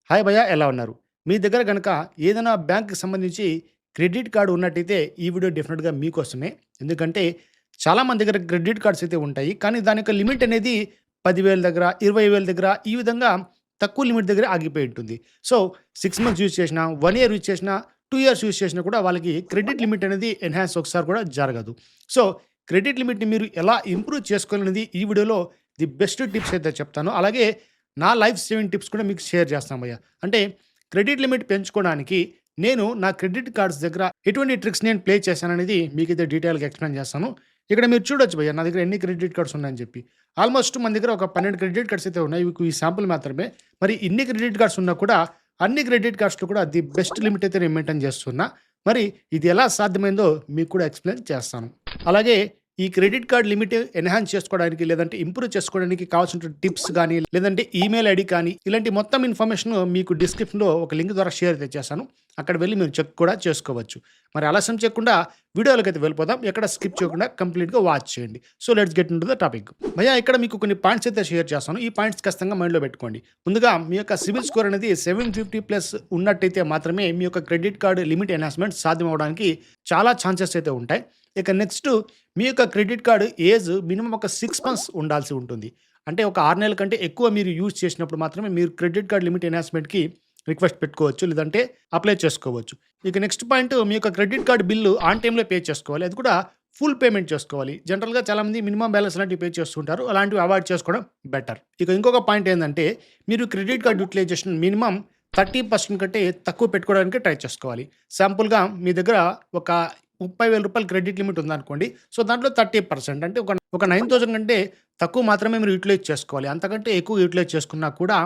Hi భయ్యా, ఎలా ఉన్నారు? మీ దగ్గర గనక ఏదైనా బ్యాంక్‌కి సంబంధించి క్రెడిట్ కార్డ్ ఉన్నట్టయితే ఈ వీడియో డెఫినిట్‌గా మీకోసమే. ఎందుకంటే చాలామంది దగ్గర క్రెడిట్ కార్డ్స్ అయితే ఉంటాయి. కానీ దాని యొక్క లిమిట్ అనేది 10,000 దగ్గర, 20,000 దగ్గర ఈ విధంగా తక్కువ లిమిట్ దగ్గర ఆగిపోయి ఉంటుంది. సో, 6 మంత్స్ యూజ్ చేసినా, 1 ఇయర్ యూజ్ చేసినా, 2 ఇయర్స్ యూజ్ చేసినా కూడా వాళ్ళకి క్రెడిట్ లిమిట్ అనేది ఎన్హాన్స్ ఒకసారి కూడా జరగదు. సో, క్రెడిట్ లిమిట్‌ని మీరు ఎలా ఇంప్రూవ్ చేసుకోవాలనేది ఈ వీడియోలో ది బెస్ట్ టిప్స్ అయితే చెప్తాను. అలాగే నా లైఫ్ సేవింగ్ టిప్స్ కూడా మీకు షేర్ చేస్తాను భయ్య. అంటే క్రెడిట్ లిమిట్ పెంచుకోవడానికి నేను నా క్రెడిట్ కార్డ్స్ దగ్గర ఎటువంటి ట్రిక్స్ నేను ప్లే చేశాననేది మీకైతే డీటెయిల్‌గా ఎక్స్‌ప్లెయిన్ చేస్తాను. ఇక్కడ మీరు చూడొచ్చు భయ్య, నా దగ్గర ఎన్ని క్రెడిట్ కార్డ్స్ ఉన్నాయని చెప్పి. ఆల్మోస్ట్ మన దగ్గర ఒక 12 క్రెడిట్ కార్డ్స్ అయితే ఉన్నాయి. ఇవి ఈ శాంపుల్ మాత్రమే. మరి ఇన్ని క్రెడిట్ కార్డ్స్ ఉన్నా కూడా అన్ని క్రెడిట్ కార్డ్స్‌లో కూడా ది బెస్ట్ లిమిట్ అయితే నేను మెయింటైన్ చేస్తున్నా. మరి ఇది ఎలా సాధ్యమైందో మీకు కూడా ఎక్స్‌ప్లెయిన్ చేస్తాను. అలాగే ఈ క్రెడిట్ కార్డ్ లిమిట్ ఎన్హాన్స్ చేసుకోవడానికి లేదంటే ఇంప్రూవ్ చేసుకోవడానికి కావాల్సిన టిప్స్ గానీ, లేదంటే ఈమెయిల్ ఐడీ కానీ, ఇలాంటి మొత్తం ఇన్ఫర్మేషన్ మీకు డిస్క్రిప్షన్‌లో ఒక లింక్ ద్వారా షేర్ అయితే చేశాను. అక్కడ వెళ్లి మీరు చెక్ కూడా చేసుకోవచ్చు. మరి ఆలస్యం చేయకుండా వీడియోలోకైతే వెళ్ళిపోదాం. ఎక్కడ స్కిప్ చేయకుండా కంప్లీట్‌గా వాచ్ చేయండి. So, let's get into the topic. భయ్యా, ఇక్కడ మీకు కొన్ని పాయింట్స్ అయితే షేర్ చేస్తాను. ఈ పాయింట్స్ ఖచ్చితంగా మైండ్‌లో పెట్టుకోండి. ముందుగా మీ యొక్క సిబిల్ స్కోర్ అనేది 750+ ఉన్నట్టయితే మాత్రమే మీ యొక్క క్రెడిట్ కార్డ్ లిమిట్ ఎన్హాన్స్‌మెంట్ సాధ్యం అవ్వడానికి చాలా ఛాన్సెస్ అయితే ఉంటాయి. ఇక నెక్స్ట్, మీ యొక్క క్రెడిట్ కార్డ్ ఏజ్ మినిమమ్ ఒక 6 మంత్స్ ఉండాల్సి ఉంటుంది. అంటే ఒక 6 నెలల కంటే ఎక్కువ మీరు యూజ్ చేసినప్పుడు మాత్రమే మీరు క్రెడిట్ కార్డ్ లిమిట్ ఎన్హాన్స్‌మెంట్‌కి రిక్వెస్ట్ పెట్టుకోవచ్చు. లేదంటే అప్లై చేసుకోవచ్చు. ఇక నెక్స్ట్ పాయింట్, మీ యొక్క క్రెడిట్ కార్డ్ బిల్లు ఆన్ టైమ్‌లో పే చేసుకోవాలి. అది కూడా ఫుల్ పేమెంట్ చేసుకోవాలి. జనరల్‌గా చాలామంది మినిమమ్ బ్యాలెన్స్ లాంటివి పే చేస్తుంటారు. అలాంటివి అవాయిడ్ చేసుకోవడం బెటర్. ఇక ఇంకొక పాయింట్ ఏందంటే, మీరు క్రెడిట్ కార్డ్ యూటిలైజేషన్ మినిమమ్ 30% కంటే తక్కువ పెట్టుకోవడానికి ట్రై చేసుకోవాలి. శాంపుల్‌గా మీ దగ్గర ఒక రూ. 30,000 క్రెడిట్ లిమిట్ ఉందనుకోండి. సో, దాంట్లో 30% అంటే ఒక 9,000 కంటే తక్కువ మాత్రమే మీరు యూటిలైజ్ చేసుకోవాలి. అంతకంటే ఎక్కువ యూటిలైజ్ చేసుకున్నా కూడా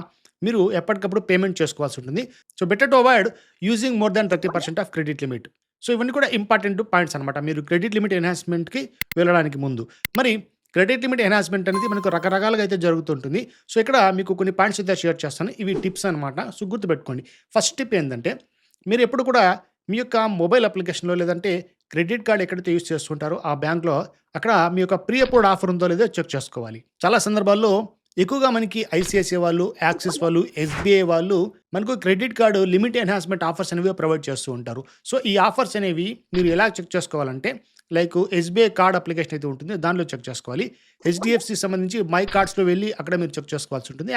మీరు ఎప్పటికప్పుడు పేమెంట్ చేసుకోవాల్సి ఉంటుంది. So, better to avoid using more than 30% of credit limit. So, ఇవన్నీ కూడా ఇంపార్టెంట్ పాయింట్స్ అనమాట మీరు క్రెడిట్ లిమిట్ ఎన్హాన్స్‌మెంట్‌కి వెళ్ళడానికి ముందు. మరి క్రెడిట్ లిమిట్ ఎన్హాన్స్‌మెంట్ అనేది మనకు రకరకాలుగా అయితే జరుగుతుంటుంది. సో, ఇక్కడ మీకు కొన్ని పాయింట్స్ అయితే షేర్ చేస్తాను. ఇవి టిప్స్ అనమాట. సో, గుర్తుపెట్టుకోండి. ఫస్ట్ టిప్ ఏందంటే, మీరు ఎప్పుడు కూడా మీ యొక్క మొబైల్ అప్లికేషన్‌లో లేదంటే క్రెడిట్ కార్డ్ ఎక్కడైతే యూజ్ చేస్తుంటారో ఆ బ్యాంక్‌లో అక్కడ మీ యొక్క ప్రీ అప్రూవ్డ్ ఆఫర్ ఉందో లేదో చెక్ చేసుకోవాలి. చాలా సందర్భాల్లో ఎక్కువగా మనకి ఐసీఐసీఐ వాళ్ళు, యాక్సిస్ వాళ్ళు, ఎస్బీఐ వాళ్ళు మనకు credit card limit enhancement offers అనేవి ప్రొవైడ్ చేస్తూ ఉంటారు. సో, ఈ ఆఫర్స్ అనేవి మీరు ఎలా చెక్ చేసుకోవాలంటే, లైక్ ఎస్బీఐ కార్డ్ అప్లికేషన్ అయితే ఉంటుంది. దానిలో చెక్ చేసుకోవాలి. హెచ్‌డీఎఫ్‌సి సంబంధించి మై కార్డ్స్‌లో వెళ్లి అక్కడ మీరు చెక్ చేసుకోవాల్సి ఉంటుంది.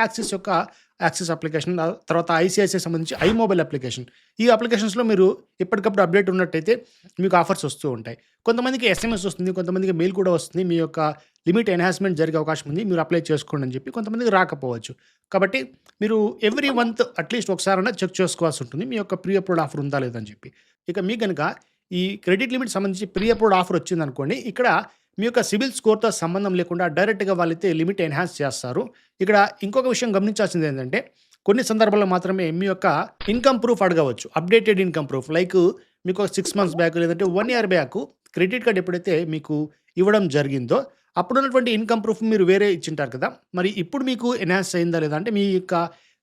యాక్సిస్ అప్లికేషన్, తర్వాత ఐసీఐసీఐ సంబంధించి ఐ మొబైల్ అప్లికేషన్. ఈ అప్లికేషన్స్‌లో మీరు ఎప్పటికప్పుడు అప్డేట్ ఉన్నట్టయితే మీకు ఆఫర్స్ వస్తూ ఉంటాయి. కొంతమందికి ఎస్ఎంఎస్ వస్తుంది. కొంతమందికి మెయిల్ కూడా వస్తుంది. మీ యొక్క లిమిట్ ఎన్హాన్స్‌మెంట్ జరిగే అవకాశం ఉంది. మీరు అప్లై చేసుకోండి అని చెప్పి. కొంతమందికి రాకపోవచ్చు. కాబట్టి మీరు ఎవ్రీ మంత్ అట్‌లీస్ట్ ఒకసారైనా చెక్ చేసుకోవాల్సి ఉంటుంది. మీ యొక్క ప్రీ అప్రూవ్డ్ ఆఫర్ ఉందా లేదా అని చెప్పి. ఇక మీకు గనుక ఈ క్రెడిట్ లిమిట్ సంబంధించి ప్రీ అప్రూవ్డ్ ఆఫర్ వచ్చిందనుకోండి. ఇక్కడ మీ యొక్క సిబిల్ స్కోర్‌తో సంబంధం లేకుండా డైరెక్ట్‌గా వాళ్ళైతే లిమిట్ ఎన్హాన్స్ చేస్తారు. ఇక్కడ ఇంకొక విషయం గమనించాల్సింది ఏంటంటే, కొన్ని సందర్భాల్లో మాత్రమే మీ యొక్క ఇన్‌కమ్ ప్రూఫ్ అడగవచ్చు. Updated income proof. లైక్ మీకు ఒక 6 మంత్స్ బ్యాక్ లేదంటే 1 ఇయర్ బ్యాక్ క్రెడిట్ కార్డ్ ఎప్పుడైతే మీకు ఇవ్వడం జరిగిందో, అప్పుడున్నటువంటి ఇన్‌కమ్ ప్రూఫ్ మీరు వేరే ఇచ్చింటారు కదా! మరి ఇప్పుడు మీకు ఎన్హాన్స్ అయిందా లేదా అంటే మీ యొక్క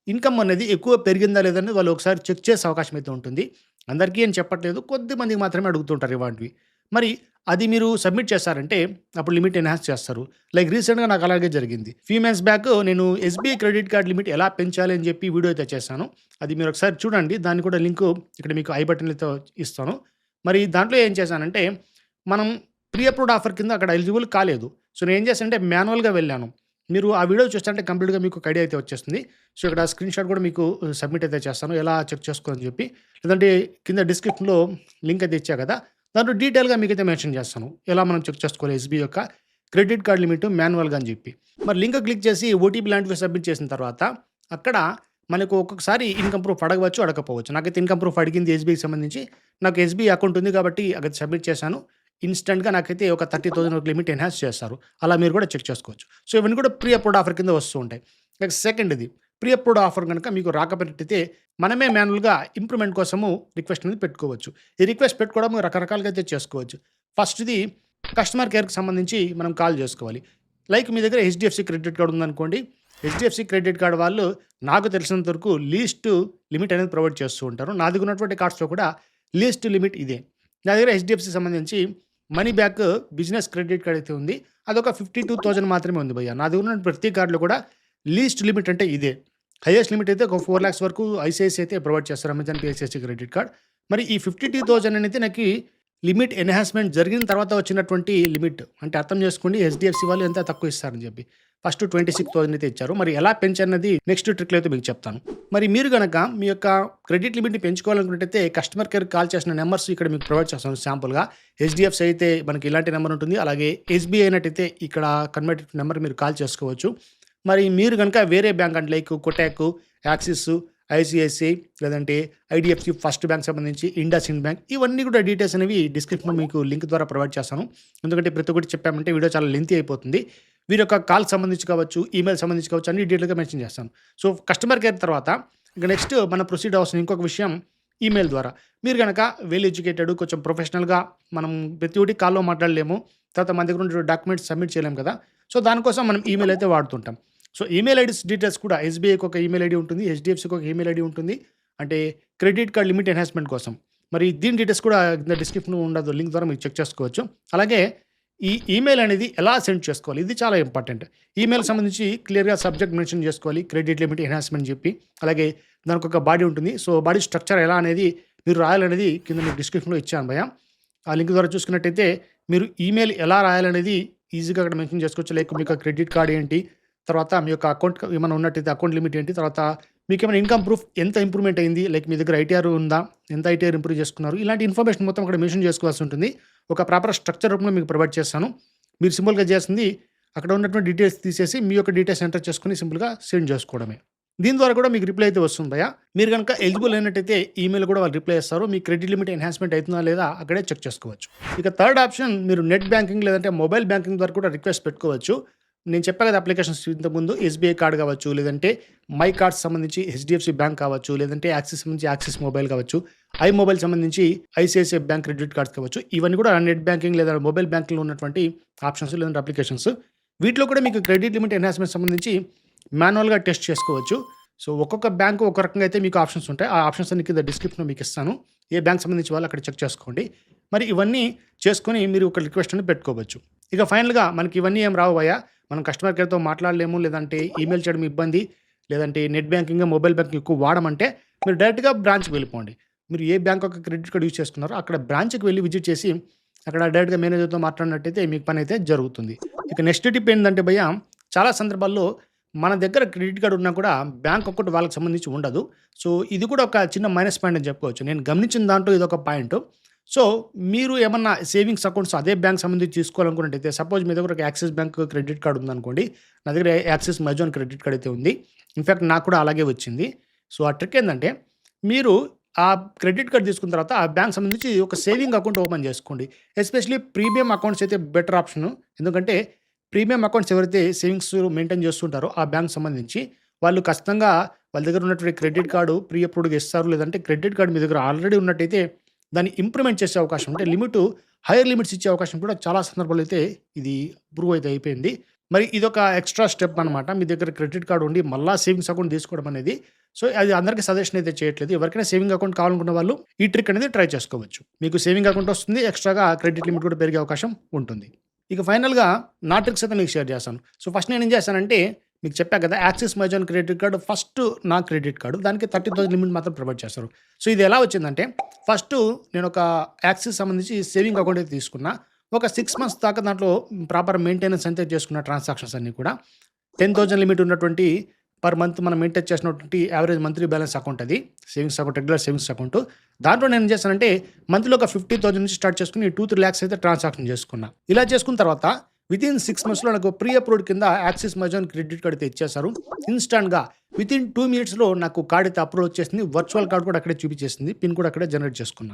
ఇన్‌కమ్ అనేది ఎక్కువ పెరిగిందా లేదా అనేది వాళ్ళు ఒకసారి చెక్ చేసే అవకాశం అయితే ఉంటుంది. అందరికీ అని చెప్పట్లేదు. కొద్దిమందికి మాత్రమే అడుగుతుంటారు ఇలాంటివి. మరి అది మీరు సబ్మిట్ చేశారంటే అప్పుడు లిమిట్ ఎన్హాన్స్ చేస్తారు. లైక్ రీసెంట్‌గా నాకు అలాగే జరిగింది. ఫ్యూ మంత్స్ బ్యాక్ నేను ఎస్బీఐ క్రెడిట్ కార్డ్ లిమిట్ ఎలా పెంచాలి అని చెప్పి వీడియో అయితే చేశాను. అది మీరు ఒకసారి చూడండి. దాన్ని కూడా లింకు ఇక్కడ మీకు ఐ బటన్‌లతో ఇస్తాను. మరి దాంట్లో ఏం చేశానంటే, మనం ప్రీ అప్రూవ్డ్ ఆఫర్ కింద అక్కడ ఎలిజిబుల్ కాలేదు. సో, నేనేం చేశానంటే మాన్యువల్‌గా వెళ్ళాను. మీరు ఆ వీడియో చూస్తుంటే కంప్లీట్‌గా మీకు ఒక ఐడియా అయితే వచ్చేస్తుంది. సో, ఇక్కడ స్క్రీన్‌షాట్ కూడా మీకు సబ్మిట్ అయితే చేస్తాను. ఎలా చెక్ చేసుకోవాలని చెప్పి. లేదంటే కింద డిస్క్రిప్షన్‌లో లింక్ అయితే ఇచ్చా కదా! దాంట్లో డీటెయిల్‌గా మీకైతే మెన్షన్ చేస్తాను. ఎలా మనం చెక్ చేసుకోవాలి ఎస్బీఐ యొక్క క్రెడిట్ కార్డ్ లిమిట్ మాన్యువల్‌గా అని చెప్పి. మరి లింక్ క్లిక్ చేసి ఓటీపీ లాంటివి సబ్మిట్ చేసిన తర్వాత అక్కడ మనకు ఒక్కొక్కసారి ఇన్‌కమ్ ప్రూఫ్ అడగవచ్చు, అడగకపోవచ్చు. నాకైతే ఇన్‌కమ్ ప్రూఫ్ అడిగింది ఎస్బీఐకి సంబంధించి. నాకు ఎస్బీఐ అకౌంట్ ఉంది కాబట్టి అది సబ్మిట్ చేశాను. ఇన్‌స్టంట్‌గా నాకైతే ఒక 30,000 వరకు లిమిట్ ఎన్హాన్స్ చేస్తారు. అలా మీరు కూడా చెక్ చేసుకోవచ్చు. సో, ఇవన్నీ కూడా ప్రీ అప్రూవ్డ్ ఆఫర్ కింద వస్తూ ఉంటాయి. నెక్స్ట్ సెకండ్‌ది, ప్రీ అప్రూవ్డ్ ఆఫర్ గనుక మీకు రాకపోయినట్టయితే మనమే మాన్యువల్‌గా ఇంప్రూవ్‌మెంట్ కోసము రిక్వెస్ట్ అనేది పెట్టుకోవచ్చు. ఈ రిక్వెస్ట్ పెట్టుకోవడం రకరకాలుగా అయితే చేసుకోవచ్చు. ఫస్ట్‌ది కస్టమర్ కేర్‌కి సంబంధించి మనం కాల్ చేసుకోవాలి. లైక్ మీ దగ్గర హెచ్‌డీఎఫ్‌సి క్రెడిట్ కార్డ్ ఉందనుకోండి. హెచ్‌డీఎఫ్‌సి క్రెడిట్ కార్డ్ వాళ్ళు నాకు తెలిసినంత వరకు లీస్ట్ లిమిట్ అనేది ప్రొవైడ్ చేస్తూ ఉంటారు. నా దగ్గర ఉన్నటువంటి కార్డ్స్‌లో కూడా లీస్ట్ లిమిట్ ఇదే. నా దగ్గర హెచ్‌డీఎఫ్‌సి సంబంధించి money back business credit card అయితే ఉంది. అదొక 52,000 మాత్రమే ఉంది భయ్యా. నా దగ్గర ఉన్న ప్రతి కార్డ్‌లో కూడా లీస్ట్ లిమిట్ అంటే ఇదే. హైయెస్ట్ లిమిట్ అయితే ఒక 4,00,000 వరకు ఐసీఐసీఐ అయితే ప్రొవైడ్ చేస్తారు Amazon pay, ICICI credit card. మరి ఈ 52,000 అనేది నాకి లిమిట్ ఎన్హాన్స్‌మెంట్ జరిగిన తర్వాత వచ్చినటువంటి లిమిట్. అంటే అర్థం చేసుకోండి హెచ్‌డీఎఫ్‌సీ వాళ్ళు ఎంత తక్కువ ఇస్తారని చెప్పి. ఫస్ట్ 26,000 అయితే ఇచ్చారు. మరి ఎలా పెంచన్నది నెక్స్ట్ ట్రిక్‌లో అయితే మీకు చెప్తాను. మరి మీరు గనక మీ యొక్క క్రెడిట్ లిమిట్‌ని పెంచుకోవాలనుకున్నట్టయితే కస్టమర్ కేర్‌కి కాల్ చేసిన నంబర్స్ ఇక్కడ మీకు ప్రొవైడ్ చేస్తాను శాంపుల్‌గా. హెచ్‌డీఎఫ్‌సీ అయితే మనకి ఇలాంటి నంబర్ ఉంటుంది. అలాగే ఎస్‌బీఐ అయినట్టయితే ఇక్కడ కన్వర్టెడ్ నంబర్ మీరు కాల్ చేసుకోవచ్చు. మరి మీరు గనక వేరే బ్యాంక్ అంటే లైక్ కోటాక్, యాక్సిస్, ఐసీఐసీఐ లేదంటే ఐడీఎఫ్‌సీ ఫస్ట్ బ్యాంక్ సంబంధించి ఇండస్ఇండ్ బ్యాంక్ ఇవన్నీ కూడా డీటెయిల్స్ అనేవి డిస్క్రిప్షన్‌లో మీకు లింక్ ద్వారా ప్రొవైడ్ చేస్తాను. ఎందుకంటే ప్రతి ఒక్కటి చెప్పామంటే వీడియో చాలా లెంతీ అయిపోతుంది. వీరి యొక్క కాల్‌కి సంబంధించి కావచ్చు, ఈమెయిల్ సంబంధించి కావచ్చు అన్ని డీటెయిల్‌గా మెన్షన్ చేస్తాను. సో, కస్టమర్ కేర్ తర్వాత ఇక నెక్స్ట్ మనం ప్రొసీడ్ అవ్వాల్సిన ఇంకొక విషయం ఈమెయిల్ ద్వారా. మీరు గనక వెల్ ఎడ్యుకేటెడ్ కొంచెం ప్రొఫెషనల్‌గా మనం ప్రతి ఒక్కటి కాల్‌లో మాట్లాడలేము. తర్వాత మన దగ్గర ఉన్న డాక్యుమెంట్స్ సబ్మిట్ చేయలేము కదా! సో, దానికోసం మనం ఈమెయిల్ అయితే వాడుతుంటాం. సో, ఈమెయిల్ ఐడీస్ డీటెయిల్స్ కూడా ఎస్‌బీఐకి ఒక ఈమెయిల్ ఐడీ ఉంటుంది. హెచ్‌డీఎఫ్‌సీకి ఒక ఈమెయిల్ ఐడీ ఉంటుంది. అంటే క్రెడిట్ కార్డ్ లిమిట్ ఎన్హాన్స్‌మెంట్ కోసం. మరి దీని డీటెయిల్స్ కూడా కింద డిస్క్రిప్షన్‌లో ఉండదు. లింక్ ద్వారా మీరు చెక్ చేసుకోవచ్చు. అలాగే ఈ ఈమెయిల్ అనేది ఎలా సెండ్ చేసుకోవాలి? ఇది చాలా ఇంపార్టెంట్. ఈమెయిల్‌కి సంబంధించి క్లియర్‌గా సబ్జెక్ట్ మెన్షన్ చేసుకోవాలి. క్రెడిట్ లిమిట్ ఎన్హాన్స్‌మెంట్ చెప్పి. అలాగే దానికొక బాడీ ఉంటుంది. సో, బాడీ స్ట్రక్చర్ ఎలా అనేది మీరు రాయాలనేది కింద మీకు డిస్క్రిప్షన్‌లో ఇచ్చాను భయ్యా. ఆ లింక్ ద్వారా చూసుకున్నట్టయితే మీరు ఈమెయిల్ ఎలా రాయాలనేది ఈజీగా అక్కడ మెన్షన్ చేసుకోవచ్చు. లైక్ మీ యొక్క క్రెడిట్ కార్డ్ ఏంటి? తర్వాత మీ యొక్క అకౌంట్ ఏమైనా ఉన్నట్టయితే అకౌంట్ లిమిట్ ఏంటి? తర్వాత మీకేమైనా ఇన్‌కమ్ ప్రూఫ్ ఎంత ఇంప్రూవ్‌మెంట్ అయింది? లైక్ మీ దగ్గర ఐటీఆర్ ఉందా? ఎంత ఐటీఆర్ ఇంప్రూవ్ చేసుకున్నారు? ఇలాంటి ఇన్ఫర్మేషన్ మొత్తం అక్కడ మెన్షన్ చేసుకోవాల్సి ఉంటుంది. ఒక ప్రాపర్ స్ట్రక్చర్ రూపంలో మీకు ప్రొవైడ్ చేస్తాను. మీరు సింపుల్‌గా చేయాల్సింది అక్కడ ఉన్నటువంటి డీటెయిల్స్ తీసేసి మీ యొక్క డీటెయిల్స్ ఎంటర్ చేసుకొని సింపుల్‌గా సెండ్ చేసుకోవడమే. దీని ద్వారా కూడా మీకు రిప్లై అయితే వస్తుంది భయ్యా. మీరు గనుక ఎలిజిబుల్ అయినట్టయితే ఈమెయిల్ కూడా వాళ్ళు రిప్లై ఇస్తారు. మీ క్రెడిట్ లిమిట్ ఎన్హాన్స్‌మెంట్ అవుతుందా లేదా అక్కడే చెక్ చేసుకోవచ్చు. ఇక థర్డ్ ఆప్షన్ మీరు నెట్ బ్యాంకింగ్ లేదంటే మొబైల్ బ్యాంకింగ్ ద్వారా కూడా రిక్వెస్ట్ పెట్టుకోవచ్చు. నేను చెప్పా కదా అప్లికేషన్స్ ఇంతకుముందు ఎస్‌బీఐ కార్డ్ కావచ్చు, లేదంటే మై కార్డ్స్ సంబంధించి హెచ్‌డీఎఫ్‌సీ బ్యాంక్ కావచ్చు, లేదంటే యాక్సిస్ సంబంధించి యాక్సిస్ మొబైల్ కావచ్చు, ఐ మొబైల్ సంబంధించి ఐసీఐసీఐ బ్యాంక్ క్రెడిట్ కార్డ్స్ కావచ్చు. ఇవన్నీ కూడా నెట్ బ్యాంకింగ్ లేదా మొబైల్ బ్యాంకింగ్‌లో ఉన్నటువంటి ఆప్షన్స్ లేదంటే అప్లికేషన్స్. వీటిలో కూడా మీకు క్రెడిట్ లిమిట్ ఎన్హాన్స్‌మెంట్ సంబంధించి మాన్యువల్‌గా టెస్ట్ చేసుకోవచ్చు. సో, ఒక్కొక్క బ్యాంకు ఒక రకంగా అయితే మీకు ఆప్షన్స్ ఉంటాయి. ఆ ఆప్షన్స్ అన్ని కింద డిస్క్రిప్షన్‌లో మీకు ఇస్తాను. ఏ బ్యాంక్ సంబంధించి వాళ్ళు అక్కడ చెక్ చేసుకోండి. మరి ఇవన్నీ చేసుకొని మీరు ఒక రిక్వెస్ట్ అనేది పెట్టుకోవచ్చు. ఇక ఫైనల్‌గా మనకి ఇవన్నీ ఏం రావు భయ్యా. మనం కస్టమర్ కేర్‌తో మాట్లాడలేము. లేదంటే ఈమెయిల్ చేయడం ఇబ్బంది. లేదంటే నెట్ బ్యాంకింగ్, మొబైల్ బ్యాంకింగ్ ఎక్కువ వాడమంటే మీరు డైరెక్ట్‌గా బ్రాంచ్‌కి వెళ్ళిపోండి. మీరు ఏ బ్యాంక్ యొక్క క్రెడిట్ కార్డ్ యూజ్ చేసుకున్నారో అక్కడ బ్రాంచ్‌కి వెళ్లి విజిట్ చేసి అక్కడ డైరెక్ట్‌గా మేనేజర్‌తో మాట్లాడినట్టయితే మీకు పని అయితే జరుగుతుంది. ఇక నెక్స్ట్ టిప్ ఏంటంటే భయ్యా చాలా సందర్భాల్లో మన దగ్గర క్రెడిట్ కార్డ్ ఉన్నా కూడా బ్యాంక్ అకౌంట్ వాళ్ళకి సంబంధించి ఉండదు. సో, ఇది కూడా ఒక చిన్న మైనస్ పాయింట్ అని చెప్పుకోవచ్చు. నేను గమనించిన దాంట్లో ఇదొక పాయింట్. సో, మీరు ఏమన్నా సేవింగ్స్ అకౌంట్స్ అదే బ్యాంక్ సంబంధించి తీసుకోవాలనుకున్నట్టయితే సపోజ్ మీ దగ్గర ఒక యాక్సిస్ బ్యాంక్ క్రెడిట్ కార్డ్ ఉందనుకోండి. నా దగ్గర యాక్సిస్ అమెజాన్ క్రెడిట్ కార్డ్ అయితే ఉంది. ఇన్‌ఫాక్ట్ నాకు కూడా అలాగే వచ్చింది. సో, ఆ ట్రిక్ ఏందంటే మీరు ఆ క్రెడిట్ కార్డ్ తీసుకున్న తర్వాత ఆ బ్యాంక్ సంబంధించి ఒక సేవింగ్ అకౌంట్ ఓపెన్ చేసుకోండి. ఎస్పెషల్లీ ప్రీమియం అకౌంట్స్ అయితే బెటర్ ఆప్షను. ఎందుకంటే ప్రీమియం అకౌంట్స్ ఎవరైతే సేవింగ్స్ మెయింటైన్ చేస్తుంటారో ఆ బ్యాంక్ సంబంధించి వాళ్ళు ఖచ్చితంగా వాళ్ళ దగ్గర ఉన్నటువంటి క్రెడిట్ కార్డు ప్రీ అప్రూవ్డ్‌గా ఇస్తారు. లేదంటే క్రెడిట్ కార్డ్ మీ దగ్గర ఆల్రెడీ ఉన్నట్టయితే దాన్ని ఇంప్రూవ్‌మెంట్ చేసే అవకాశం అంటే హైయర్ లిమిట్స్ ఇచ్చే అవకాశం కూడా చాలా సందర్భాల్లో అయితే ఇది ప్రూవ్ అయితే అయిపోయింది. మరి ఇదొక ఎక్స్‌ట్రా స్టెప్ అనమాట. మీ దగ్గర క్రెడిట్ కార్డ్ ఉండి మళ్ళా సేవింగ్స్ అకౌంట్ తీసుకోవడం అనేది. సో, అది అందరికీ సజెషన్ అయితే చేయట్లేదు. ఎవరికైనా సేవింగ్ అకౌంట్ కావాలనుకున్న వాళ్ళు ఈ ట్రిక్ అనేది ట్రై చేసుకోవచ్చు. మీకు సేవింగ్ అకౌంట్ వస్తుంది. ఎక్స్‌ట్రాగా క్రెడిట్ లిమిట్ కూడా పెరిగే అవకాశం ఉంటుంది. ఇక ఫైనల్‌గా నా ట్రిక్స్ అయితే మీకు షేర్ చేస్తాను. సో, ఫస్ట్ నేనేం చేశానంటే మీకు చెప్పా కదా axis Amazon credit card first నా క్రెడిట్ కార్డ్. దానికి 30,000 లిమిట్ మాత్రం ప్రొవైడ్ చేస్తారు. సో, ఇది ఎలా వచ్చిందంటే ఫస్టు నేను ఒక యాక్సిస్ సంబంధించి సేవింగ్ అకౌంట్ అయితే తీసుకున్నా. ఒక 6 మంత్స్ దాకా దాంట్లో ప్రాపర్ మెయింటెనెన్స్ అంతే చేసుకున్న ట్రాన్సాక్షన్స్ అన్నీ కూడా. 10,000 లిమిట్ ఉన్నటువంటి పర్ మంత్ మనం మెయింటైన్ చేసినటువంటి యావరేజ్ మంత్లీ బ్యాలెన్స్ అకౌంట్ అది. Savings account regular savings account. దాంట్లో నేను ఏం చేశానంటే మంత్‌లో ఒక 50,000 నుంచి స్టార్ట్ చేసుకొని 2-3 లాక్స్ అయితే ట్రాన్సాక్షన్ చేసుకున్నా. ఇలా చేసుకున్న తర్వాత వితిన్ 6 మంత్స్‌లో నాకు ప్రీ అప్రూవ్డ్ కింద యాక్సిస్ అమెజాన్ క్రెడిట్ కార్డ్ అయితే ఇచ్చేశారు. ఇన్‌స్టాంట్‌గా వితిన్ 2 మినిట్స్‌లో నాకు కార్డ్ అయితే అప్రూవ్ వచ్చేసింది. వర్చువల్ కార్డ్ కూడా అక్కడే చూపించేసింది. పిన్ కూడా అక్కడే జనరేట్ చేసుకున్నా.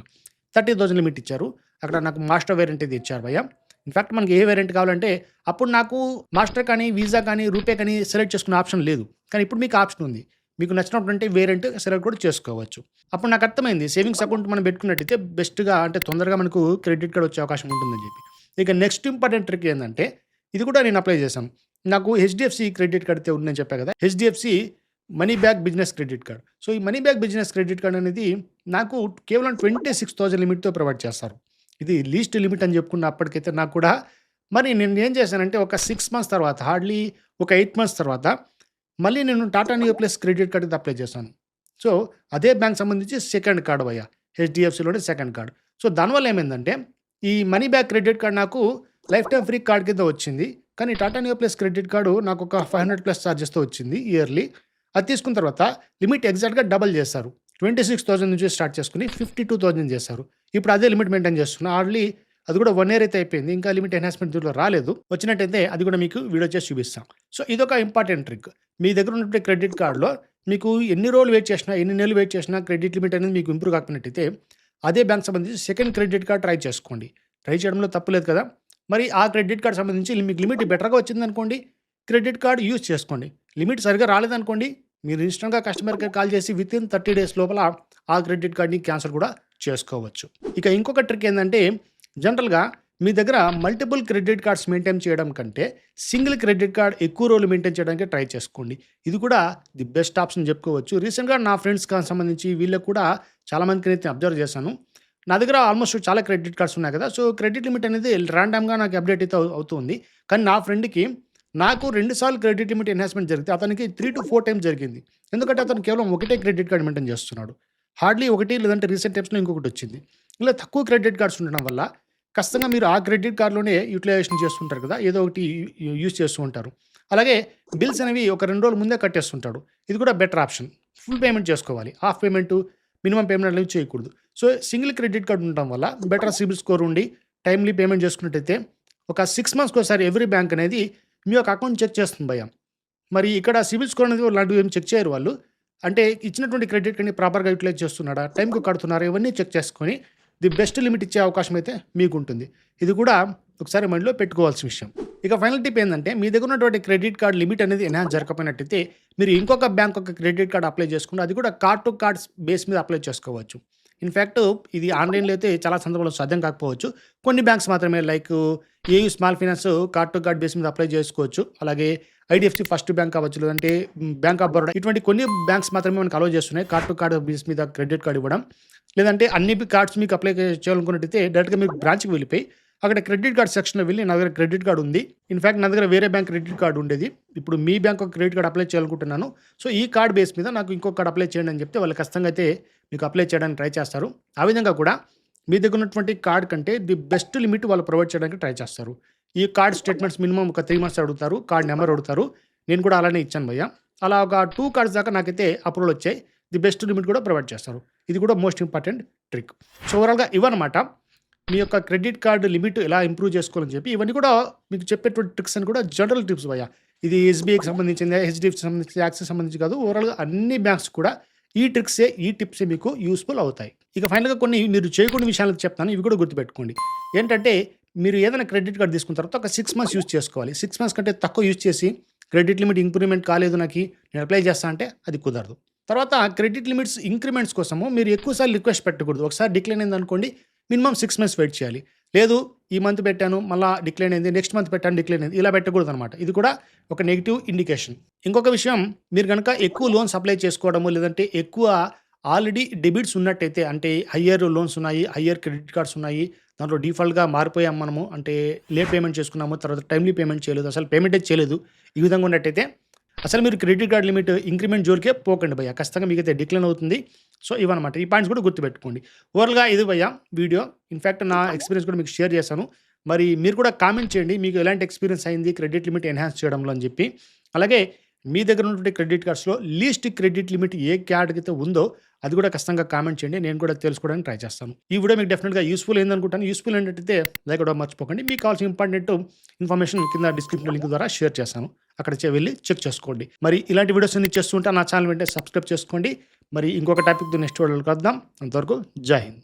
30,000 లిమిట్ ఇచ్చారు. అక్కడ నాకు మాస్టర్ వేరియంట్ అయితే ఇచ్చారు భయ్యా. ఇన్‌ఫాక్ట్ మనకి ఏ వేరియంట్ కావాలంటే అప్పుడు నాకు మాస్టర్ కానీ, వీసా కానీ, రూపే కానీ సెలెక్ట్ చేసుకునే ఆప్షన్ లేదు. కానీ ఇప్పుడు మీకు ఆప్షన్ ఉంది. మీకు నచ్చినటువంటి వేరియంట్ సెలెక్ట్ కూడా చేసుకోవచ్చు. అప్పుడు నాకు అర్థమైంది సేవింగ్స్ అకౌంట్ మనం పెట్టుకున్నట్టయితే బెస్ట్‌గా అంటే తొందరగా మనకు క్రెడిట్ కార్డ్ వచ్చే అవకాశం ఉంటుందని చెప్పి. ఇక నెక్స్ట్ ఇంపార్టెంట్ ట్రిక్ ఏందంటే ఇది కూడా నేను అప్లై చేశాను. నాకు హెచ్‌డీఎఫ్‌సీ క్రెడిట్ కార్డ్ అయితే ఉందని చెప్పా కదా! HDFC money back business credit card. So, ఈ money back business credit card అనేది నాకు కేవలం 26,000 లిమిట్‌తో ప్రొవైడ్ చేస్తారు. ఇది లీస్ట్ లిమిట్ అని చెప్పుకున్నప్పటికైతే నాకు కూడా మరి నేను ఏం చేశానంటే ఒక 6 మంత్స్ తర్వాత హార్డ్‌లీ ఒక 8 మంత్స్ తర్వాత మళ్ళీ నేను టాటా నియో ప్లస్ క్రెడిట్ కార్డ్‌కి అప్లై చేశాను. సో, అదే బ్యాంక్ సంబంధించి సెకండ్ కార్డ్ భయ్యా. హెచ్‌డీఎఫ్‌సీలోనే సెకండ్ కార్డ్. సో, దానివల్ల ఏమైందంటే, ఈ మనీ బ్యాక్ క్రెడిట్ కార్డ్ నాకు లైఫ్ టైమ్ ఫ్రీ కార్డ్ కింద వచ్చింది. కానీ Tata neo plus credit card నాకొక 500 ప్లస్ చార్జెస్‌తో వచ్చింది ఇయర్‌లీ. అది తీసుకున్న తర్వాత లిమిట్ ఎగ్జాక్ట్‌గా డబుల్ చేశారు. 26,000 నుంచి స్టార్ట్ చేసుకొని 52,000 చేశారు. ఇప్పుడు అదే లిమిట్ మెయింటైన్ చేస్తున్నా. హార్డ్‌లీ అది కూడా 1 ఇయర్ అయితే అయిపోయింది. ఇంకా లిమిట్ ఎన్హాన్స్‌మెంట్ దీంట్లో రాలేదు. వచ్చినట్టయితే అది కూడా మీకు వీడియో చేసి చూపిస్తాం. సో, ఇదొక ఇంపార్టెంట్ ట్రిక్. మీ దగ్గర ఉన్నటువంటి క్రెడిట్ కార్డ్‌లో మీకు ఎన్ని రోజులు వెయిట్ చేసినా, ఎన్ని నెలలు వెయిట్ చేసినా క్రెడిట్ లిమిట్ అనేది మీకు ఇంప్రూవ్ కాకపోయినట్టయితే అదే బ్యాంక్ సంబంధించి సెకండ్ క్రెడిట్ కార్డ్ ట్రై చేసుకోండి. ట్రై చేయడంలో తప్పు లేదు కదా! మరి ఆ క్రెడిట్ కార్డ్ సంబంధించి మీకు లిమిట్ బెటర్‌గా వచ్చిందనుకోండి, క్రెడిట్ కార్డ్ యూజ్ చేసుకోండి. లిమిట్ సరిగ్గా రాలేదనుకోండి, మీరు ఇన్‌స్టంట్‌గా కస్టమర్ కేర్‌కి కాల్ చేసి వితిన్ 30 డేస్ లోపల ఆ క్రెడిట్ కార్డ్‌ని క్యాన్సిల్ కూడా చేసుకోవచ్చు. ఇక ఇంకొక ట్రిక్ ఏందంటే, జనరల్‌గా మీ దగ్గర మల్టిపుల్ క్రెడిట్ కార్డ్స్ మెయింటైన్ చేయడం కంటే, సింగిల్ క్రెడిట్ కార్డ్ ఎక్కువ రోజులు మెయింటైన్ చేయడానికి ట్రై చేసుకోండి. ఇది కూడా ది బెస్ట్ ఆప్షన్ చెప్పుకోవచ్చు. రీసెంట్‌గా నా ఫ్రెండ్స్‌కి సంబంధించి వీళ్ళకి కూడా చాలామందికి నేను అబ్జర్వ్ చేశాను. నా దగ్గర ఆల్మోస్ట్ చాలా క్రెడిట్ కార్డ్స్ ఉన్నాయి కదా! సో, క్రెడిట్ లిమిట్ అనేది రాండమ్‌గా నాకు అప్డేట్ అయితే అవుతుంది. కానీ నా ఫ్రెండ్‌కి నాకు 2 సార్లు క్రెడిట్ లిమిట్ ఎన్హాన్స్‌మెంట్ జరిగితే అతనికి 3-4 టైమ్స్ జరిగింది. ఎందుకంటే అతను కేవలం ఒకటే క్రెడిట్ కార్డ్ మెయింటైన్ చేస్తున్నాడు. హార్డ్‌లీ ఒకటి లేదంటే రీసెంట్ టైమ్స్‌లో ఇంకొకటొచ్చింది. ఇలా తక్కువ క్రెడిట్ కార్డ్స్ ఉండడం వల్ల ఖచ్చితంగా మీరు ఆ క్రెడిట్ కార్డ్‌లోనే యుటిలైజేషన్ చేస్తుంటారు కదా! ఏదో ఒకటి యూజ్ చేస్తూ ఉంటారు. అలాగే బిల్స్ అనేవి ఒక 2 రోజుల ముందే కట్టేస్తుంటాడు. ఇది కూడా బెటర్ ఆప్షన్. ఫుల్ పేమెంట్ చేసుకోవాలి. హాఫ్ పేమెంటు, మినిమమ్ పేమెంట్ అనేవి చేయకూడదు. సో, సింగిల్ క్రెడిట్ కార్డ్ ఉండటం వల్ల బెటర్ సిబిల్ స్కోర్ ఉండి టైమ్‌లీ పేమెంట్ చేసుకున్నట్టయితే ఒక 6 మంత్స్‌కోసారి ఎవ్రీ బ్యాంక్ అనేది మీ యొక్క అకౌంట్ చెక్ చేస్తుంది భయ్యా. మరి ఇక్కడ సిబిల్ స్కోర్ అనేది అలాంటివి ఏమి చెక్ చేయరు వాళ్ళు. అంటే ఇచ్చినటువంటి క్రెడిట్ కార్డ్‌ని ప్రాపర్‌గా యుటిలైజ్ చేస్తున్నాడా? టైమ్‌కి కడుతున్నారా? ఇవన్నీ చెక్ చేసుకొని ది బెస్ట్ లిమిట్ ఇచ్చే అవకాశం అయితే మీకుంటుంది. ఇది కూడా ఒకసారి మైండ్‌లో పెట్టుకోవాల్సిన విషయం. ఇక ఫైనల్ టిప్ ఏందంటే, మీ దగ్గర ఉన్నటువంటి క్రెడిట్ కార్డ్ లిమిట్ అనేది ఎన్హాన్స్ జరగకపోయినట్టయితే మీరు ఇంకొక బ్యాంక్ ఒక క్రెడిట్ కార్డ్ అప్లై చేసుకుంటే అది కూడా కార్డ్ టు కార్డ్స్ బేస్ మీద అప్లై చేసుకోవచ్చు. ఇన్‌ఫాక్ట్ ఇది ఆన్‌లైన్‌లో అయితే చాలా సందర్భాల్లో సాధ్యం కాకపోవచ్చు. కొన్ని బ్యాంక్స్ మాత్రమే like AU small finance card to card base మీద అప్లై చేసుకోవచ్చు. అలాగే ఐడీఎఫ్‌సీ ఫస్ట్ బ్యాంక్ అవ్వచ్చు, లేదంటే బ్యాంక్ ఆఫ్ బరోడా ఇటువంటి కొన్ని బ్యాంక్స్ మాత్రమే మనకు అలౌ చేస్తున్నాయి కార్డ్ టు కార్డ్ బేస్ మీద క్రెడిట్ కార్డ్ ఇవ్వడం. లేదంటే అన్ని కార్డ్స్ మీకు అప్లై చేయాలనుకున్నట్టయితే డైరెక్ట్‌గా మీరు బ్రాంచ్‌కి వెళ్ళిపోయి అక్కడ క్రెడిట్ కార్డ్ సెక్షన్‌లో వెళ్ళి నా దగ్గర క్రెడిట్ కార్డ్ ఉంది. ఇన్‌ఫాక్ట్ నా దగ్గర వేరే బ్యాంక్ క్రెడిట్ కార్డ్ ఉండేది. ఇప్పుడు మీ బ్యాంక్ ఒక క్రెడిట్ కార్డ్ అప్లై చేయాలనుకుంటున్నాను. సో, ఈ కార్డ్ బేస్ మీద నాకు ఇంకొక కార్డ్ అప్లై చేయండి అని చెప్తే వాళ్ళు ఖచ్చితంగా అయితే మీకు అప్లై చేయడానికి ట్రై చేస్తారు. ఆ విధంగా కూడా మీ దగ్గర ఉన్నటువంటి కార్డ్ కంటే ది బెస్ట్ లిమిట్ వాళ్ళు ప్రొవైడ్ చేయడానికి ట్రై చేస్తారు. ఈ కార్డ్ స్టేట్మెంట్స్ మినిమమ్ ఒక 3 మంత్స్ అడుగుతారు. కార్డ్ నెంబర్ అడుగుతారు. నేను కూడా అలానే ఇచ్చాను భయ్యా. అలా ఒక 2 కార్డ్స్ దాకా నాకైతే అప్రూవల్ వచ్చాయి. ది బెస్ట్ లిమిట్ కూడా ప్రొవైడ్ చేస్తారు. ఇది కూడా మోస్ట్ ఇంపార్టెంట్ ట్రిక్. సో, ఓవరాల్‌గా ఇవన్నమాట మీ యొక్క క్రెడిట్ కార్డ్ లిమిట్ ఎలా ఇంప్రూవ్ చేసుకోవాలని చెప్పి ఇవన్నీ కూడా మీకు చెప్పేటువంటి ట్రిక్స్ అని కూడా జనరల్ టిప్స్ భయ్యా. ఇది ఎస్‌బీఐకి సంబంధించింది, హెచ్‌డీఎఫ్‌సీకి సంబంధించింది, యాక్సిస్ సంబంధించి కాదు. ఓవరాల్‌గా అన్ని బ్యాంక్స్ కూడా ఈ టిప్సే మీకు యూజ్‌ఫుల్ అవుతాయి. ఇక ఫైనల్‌గా కొన్ని మీరు చేయకూడని విషయాలు చెప్తాను. ఇవి కూడా గుర్తుపెట్టుకోండి. ఏంటంటే మీరు ఏదైనా క్రెడిట్ కార్డ్ తీసుకున్న తర్వాత ఒక 6 మంత్స్ యూజ్ చేసుకోవాలి. 6 మంత్స్ కంటే తక్కువ యూజ్ చేసి క్రెడిట్ లిమిట్ ఇంప్రూవ్‌మెంట్ కాలేదు నేను అప్లై చేస్తా అంటే అది కుదరదు. తర్వాత క్రెడిట్ లిమిట్స్ ఇంక్రిమెంట్స్ కోసము మీరు ఎక్కువ సార్లు రిక్వెస్ట్ పెట్టకూడదు. ఒకసారి డిక్లైన్ అయిందనుకోండి మినిమమ్ 6 మంత్స్ వెయిట్ చేయాలి. లేదు ఈ మంత్ పెట్టాను మళ్ళా డిక్లైన్ అయింది, నెక్స్ట్ మంత్ పెట్టాను డిక్లైన్ అయింది, ఇలా పెట్టకూడదనమాట. ఇది కూడా ఒక నెగెటివ్ ఇండికేషన్. ఇంకొక విషయం, మీరు గనక ఎక్కువ లోన్స్ అప్లై చేసుకోవడము, లేదంటే ఎక్కువ ఆల్రెడీ డెబిట్స్ ఉన్నట్టయితే, అంటే హయ్యర్ లోన్స్ ఉన్నాయి, హయ్యర్ క్రెడిట్ కార్డ్స్ ఉన్నాయి, దాంట్లో డిఫాల్ట్‌గా మారిపోయాం మనము, అంటే లేట్ పేమెంట్ చేసుకున్నాము, తర్వాత టైమ్‌లీ పేమెంట్ చేయలేదు, అసలు పేమెంటే చేయలేదు, ఈ విధంగా ఉన్నట్టయితే అసలు మీరు క్రెడిట్ కార్డ్ లిమిట్ ఇంక్రిమెంట్ జోలికే పోకండి భయ్యా. ఖచ్చితంగా మీకైతే డిక్లైన్ అవుతుంది. సో, ఇవన్నమాట. ఈ పాయింట్స్ కూడా గుర్తుపెట్టుకోండి. ఓవరాల్‌గా ఇది భయ్యా వీడియో. ఇన్‌ఫాక్ట్ నా ఎక్స్‌పీరియన్స్ కూడా మీకు షేర్ చేశాను. మరి మీరు కూడా కామెంట్ చేయండి. మీకు ఎలాంటి ఎక్స్‌పీరియన్స్ అయింది క్రెడిట్ లిమిట్ ఎన్హాన్స్ చేయడంలో అని చెప్పి. అలాగే మీ దగ్గర ఉన్నటువంటి క్రెడిట్ కార్డ్స్‌లో లీస్ట్ క్రెడిట్ లిమిట్ ఏ కార్డ్‌కైతే ఉందో అది కూడా ఖచ్చితంగా కామెంట్ చేయండి. నేను కూడా తెలుసుకోవడానికి ట్రై చేస్తాను. ఈ వీడియో మీకు డెఫినిట్‌గా యూస్‌ఫుల్ అయిందనుకుంటాను. యూస్‌ఫుల్ అయినట్టయితే లైక్ కూడా మర్చిపోకండి. మీకు కావాల్సిన ఇంపార్టెంట్ ఇన్ఫర్మేషన్ కింద డిస్క్రిప్షన్ లింక్ ద్వారా షేర్ చేస్తాను. అక్కడ వెళ్ళి చెక్ చేసుకోండి. మరి ఇలాంటి వీడియోస్ అన్ని చేస్తుంటే నా ఛానల్ వెంటనే సబ్స్క్రైబ్ చేసుకోండి. మరి ఇంకొక టాపిక్‌తో నెక్స్ట్ వీడియోలో కలుద్దాం. అంతవరకు జై హింద్.